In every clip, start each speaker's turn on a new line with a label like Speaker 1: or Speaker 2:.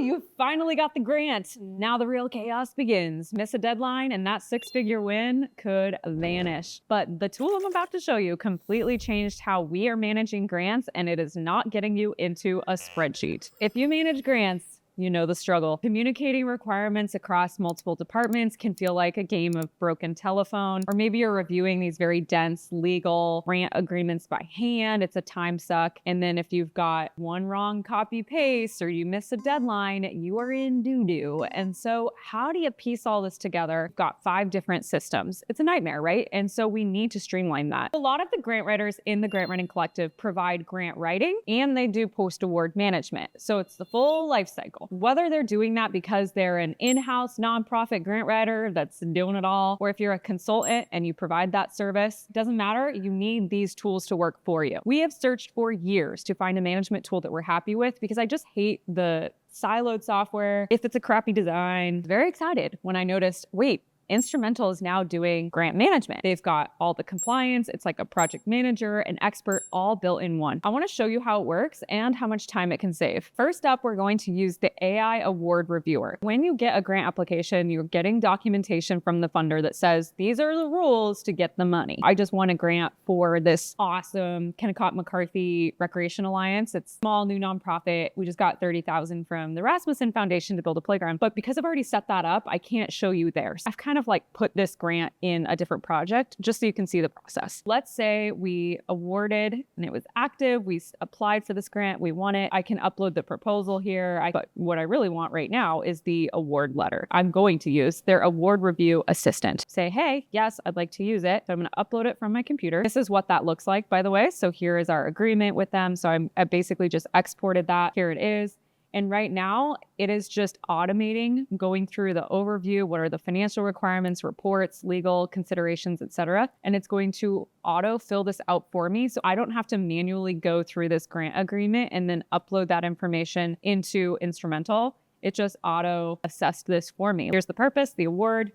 Speaker 1: you finally got the grant. Now the real chaos begins. Miss a deadline and that six-figure win could vanish. But the tool I'm about to show you completely changed how we are managing grants, and it is not getting you into a spreadsheet. If you manage grants, you know the struggle. Communicating requirements across multiple departments can feel like a game of broken telephone, or maybe you're reviewing these very dense legal grant agreements by hand. It's a time suck. And then if you've got one wrong copy paste or you miss a deadline, you are in doo-doo. And so how do you piece all this together? We've got 5 different systems. It's a nightmare, right? And so we need to streamline that. A lot of the grant writers in the Grant Writing Collective provide grant writing, and they do post-award management. So it's the full life cycle. Whether they're doing that because they're an in-house nonprofit grant writer that's doing it all, or if you're a consultant and you provide that service, doesn't matter. You need these tools to work for you. We have searched for years to find a management tool that we're happy with because I just hate the siloed software. If it's a crappy design, very excited when I noticed, wait, Instrumentl is now doing grant management. They've got all the compliance. It's like a project manager, an expert, all built in one. I want to show you how it works and how much time it can save. First up, we're going to use the AI award reviewer. When you get a grant application, you're getting documentation from the funder that says, these are the rules to get the money. I just won a grant for this awesome Kennecott McCarthy Recreation Alliance. It's a small new nonprofit. We just got $30,000 from the Rasmussen Foundation to build a playground. But because I've already set that up, I can't show you theirs. I've kind of like put this grant in a different project just so you can see the process. Let's say we awarded and it was active. We applied for this grant. We won it. I can upload the proposal here. But what I really want right now is the award letter. I'm going to use their award review assistant. Say, hey, yes, I'd like to use it. So I'm going to upload it from my computer. This is what that looks like, by the way. So here is our agreement with them. So I basically just exported that. Here it is. And right now, it is just automating, going through the overview, what are the financial requirements, reports, legal considerations, etc. And it's going to auto fill this out for me. So I don't have to manually go through this grant agreement and then upload that information into Instrumentl. It just auto assessed this for me. Here's the purpose, the award,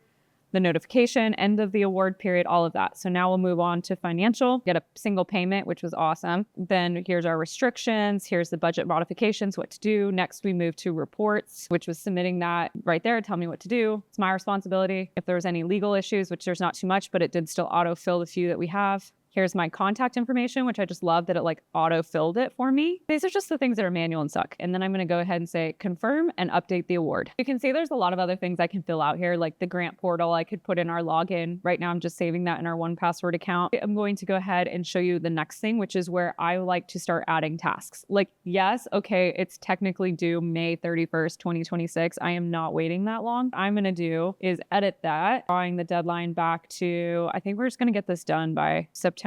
Speaker 1: the notification, end of the award period, all of that. So now we'll move on to financial, get a single payment, which was awesome. Then here's our restrictions. Here's the budget modifications, what to do. Next, we move to reports, which was submitting that right there. Tell me what to do. It's my responsibility. If there was any legal issues, which there's not too much, but it did still auto-fill the few that we have. Here's my contact information, which I just love that it like auto-filled it for me. These are just the things that are manual and suck. And then I'm gonna go ahead and say confirm and update the award. You can see there's a lot of other things I can fill out here, like the grant portal. I could put in our login. Right now I'm just saving that in our 1Password account. I'm going to go ahead and show you the next thing, which is where I like to start adding tasks. Like, yes, okay, it's technically due May 31st, 2026. I am not waiting that long. What I'm gonna do is edit that, drawing the deadline back to, I think we're just gonna get this done by September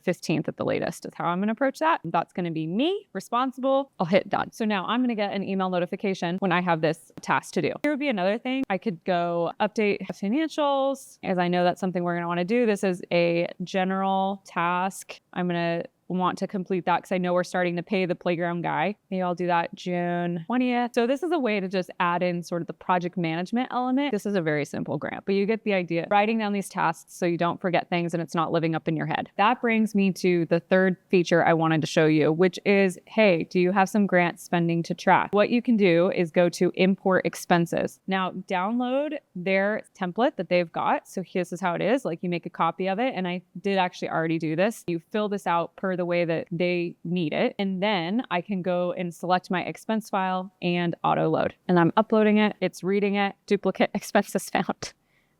Speaker 1: 15th at the latest is how I'm going to approach that. That's going to be me, responsible. I'll hit done. So now I'm going to get an email notification when I have this task to do. Here would be another thing. I could go update financials, as I know that's something we're going to want to do. This is a general task. I'm going to want to complete that because I know we're starting to pay the playground guy. Maybe I'll do that June 20th. So this is a way to just add in sort of the project management element. This is a very simple grant, but you get the idea. Writing down these tasks so you don't forget things and it's not living up in your head. That brings me to the third feature I wanted to show you, which is, hey, do you have some grant spending to track? What you can do is go to import expenses. Now download their template that they've got. So this is how it is. Like you make a copy of it. And I did actually already do this. You fill this out per the way that they need it. And then I can go and select my expense file and auto load. And I'm uploading it. It's reading it. Duplicate expenses found.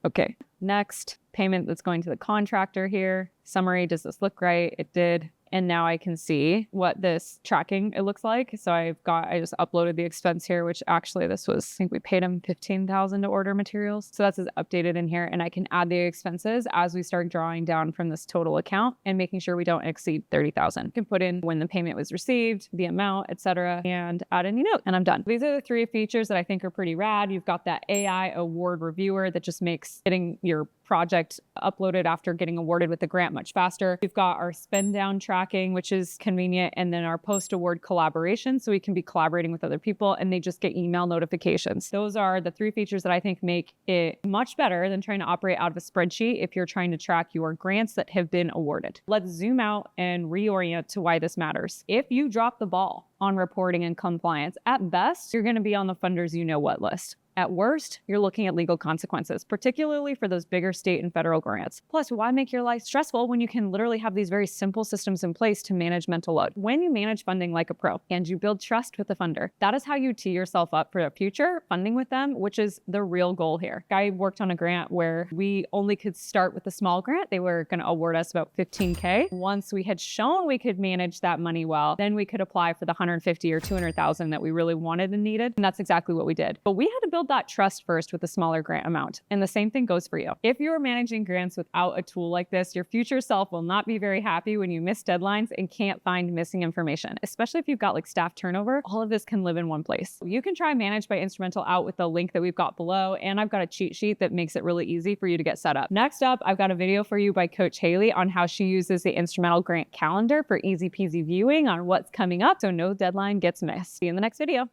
Speaker 1: Okay. Next, payment that's going to the contractor here. Summary, does this look right? It did. And now I can see what this tracking it looks like. So I just uploaded the expense here, which actually this was, I think we paid him $15,000 to order materials. So that's updated in here. And I can add the expenses as we start drawing down from this total account and making sure we don't exceed $30,000. I can put in when the payment was received, the amount, etc., and add any note, and I'm done. These are the 3 features that I think are pretty rad. You've got that AI award reviewer that just makes getting your project uploaded after getting awarded with the grant much faster. We've got our spend down tracking, which is convenient, and then our post-award collaboration, so we can be collaborating with other people and they just get email notifications. Those are the 3 features that I think make it much better than trying to operate out of a spreadsheet if you're trying to track your grants that have been awarded. Let's zoom out and reorient to why this matters. If you drop the ball on reporting and compliance. At best, you're going to be on the funder's you-know-what list. At worst, you're looking at legal consequences, particularly for those bigger state and federal grants. Plus, why make your life stressful when you can literally have these very simple systems in place to manage mental load? When you manage funding like a pro and you build trust with the funder, that is how you tee yourself up for a future funding with them, which is the real goal here. I worked on a grant where we only could start with a small grant. They were going to award us about $15K. Once we had shown we could manage that money well, then we could apply for the $150,000 or $200,000 that we really wanted and needed. And that's exactly what we did. But we had to build that trust first with a smaller grant amount. And the same thing goes for you. If you're managing grants without a tool like this, your future self will not be very happy when you miss deadlines and can't find missing information, especially if you've got like staff turnover. All of this can live in one place. You can try Manage by Instrumentl out with the link that we've got below. And I've got a cheat sheet that makes it really easy for you to get set up. Next up, I've got a video for you by Coach Haley on how she uses the Instrumentl grant calendar for easy peasy viewing on what's coming up so no deadline gets missed. See you in the next video.